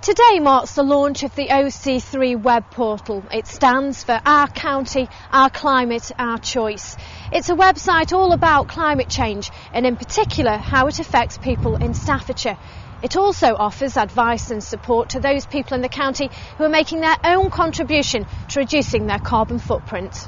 Today marks the launch of the OC3 web portal. It stands for Our County, Our Climate, Our Choice. It's a website all about climate change and in particular how it affects people in Staffordshire. It also offers advice and support to those people in the county who are making their own contribution to reducing their carbon footprint.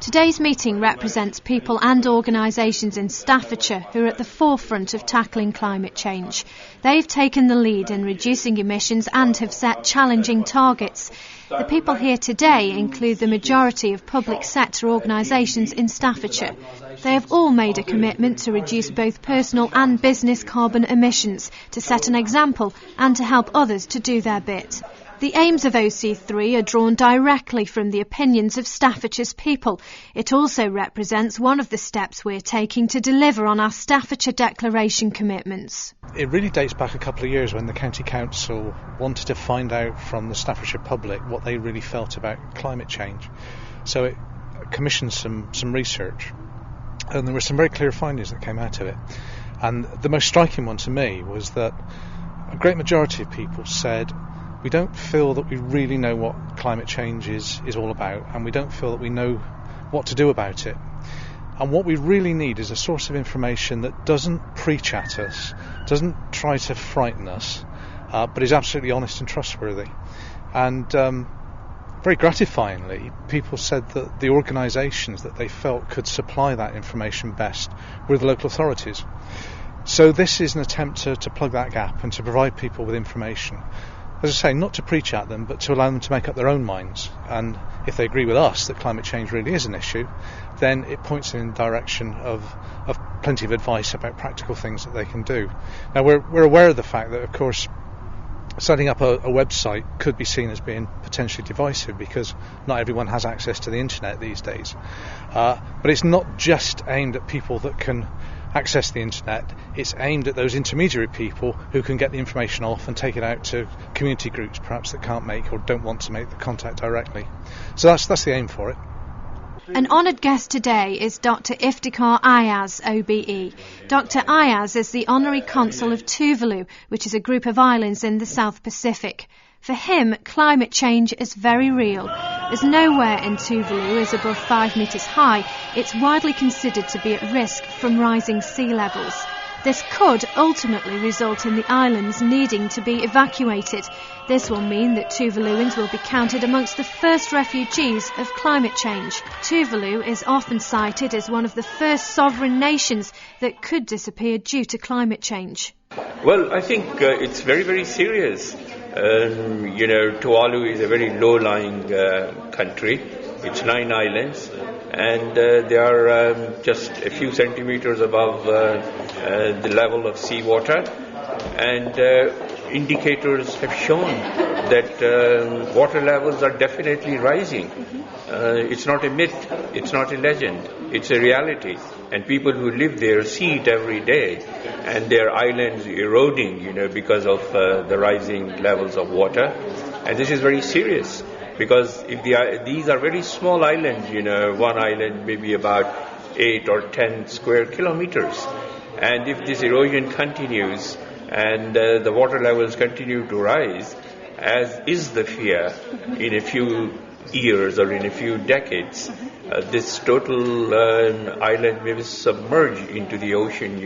Today's meeting represents people and organisations in Staffordshire who are at the forefront of tackling climate change. They've taken the lead in reducing emissions and have set challenging targets. The people here today include the majority of public sector organisations in Staffordshire. They have all made a commitment to reduce both personal and business carbon emissions, to set an example and to help others to do their bit. The aims of OC3 are drawn directly from the opinions of Staffordshire's people. It also represents one of the steps we're taking to deliver on our Staffordshire Declaration commitments. It really dates back a couple of years when the County Council wanted to find out from the Staffordshire public what they really felt about climate change. So it commissioned some research, and there were some very clear findings that came out of it. And the most striking one to me was that a great majority of people said, we don't feel that we really know what climate change is all about, and we don't feel that we know what to do about it. And what we really need is a source of information that doesn't preach at us, doesn't try to frighten us, but is absolutely honest and trustworthy. And very gratifyingly, people said that the organisations that they felt could supply that information best were the local authorities. So this is an attempt to plug that gap and to provide people with information. As I say, not to preach at them, but to allow them to make up their own minds. And if they agree with us that climate change really is an issue, then it points in the direction of plenty of advice about practical things that they can do. Now, we're aware of the fact that, of course, setting up a website could be seen as being potentially divisive because not everyone has access to the internet these days. But it's not just aimed at people that can access the internet, it's aimed at those intermediary people who can get the information off and take it out to community groups perhaps that can't make or don't want to make the contact directly. So that's the aim for it. An honoured guest today is Dr. Iftikhar Ayaz, OBE. Dr. Ayaz is the Honorary Consul of Tuvalu, which is a group of islands in the South Pacific. For him, climate change is very real. As nowhere in Tuvalu is above 5 metres high, it's widely considered to be at risk from rising sea levels. This could ultimately result in the islands needing to be evacuated. This will mean that Tuvaluans will be counted amongst the first refugees of climate change. Tuvalu is often cited as one of the first sovereign nations that could disappear due to climate change. Well, I think it's very, very serious. Tuvalu is a very low-lying country. It's 9 islands, and they are just a few centimeters above the level of seawater. And indicators have shown that water levels are definitely rising. It's not a myth, it's not a legend, it's a reality. And people who live there see it every day, and their islands eroding, because of the rising levels of water. And this is very serious, because if these are very small islands, one island maybe about 8 or 10 square kilometers. And if this erosion continues and the water levels continue to rise, as is the fear in a few years or in a few decades, this total island may submerge into the ocean,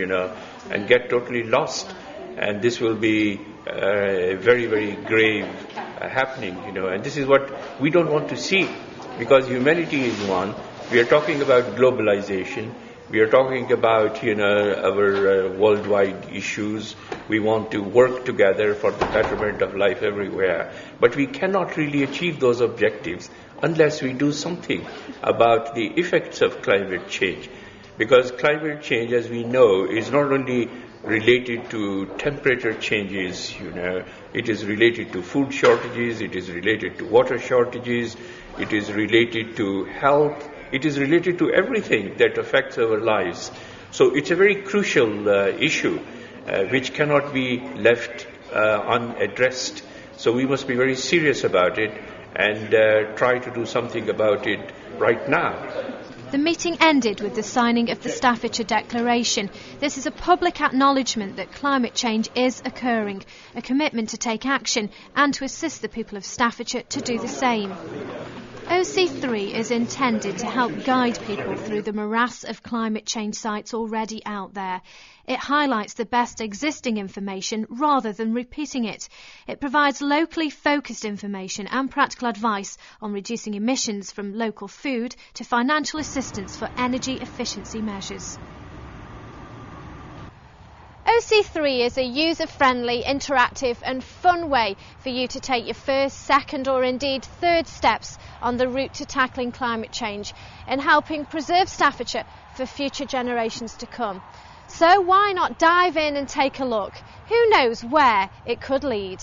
and get totally lost. And this will be a very, very grave happening, and this is what we don't want to see, because humanity is one. We are talking about globalization. We are talking about, our worldwide issues. We want to work together for the betterment of life everywhere. But we cannot really achieve those objectives unless we do something about the effects of climate change. Because climate change, as we know, is not only related to temperature changes, it is related to food shortages, it is related to water shortages, it is related to health, it is related to everything that affects our lives. So it's a very crucial issue which cannot be left unaddressed. So we must be very serious about it and try to do something about it right now. The meeting ended with the signing of the Staffordshire Declaration. This is a public acknowledgement that climate change is occurring, a commitment to take action and to assist the people of Staffordshire to do the same. OC3 is intended to help guide people through the morass of climate change sites already out there. It highlights the best existing information rather than repeating it. It provides locally focused information and practical advice on reducing emissions from local food to financial assistance for energy efficiency measures. OC3 is a user-friendly, interactive and fun way for you to take your first, second or indeed third steps on the route to tackling climate change and helping preserve Staffordshire for future generations to come. So why not dive in and take a look? Who knows where it could lead?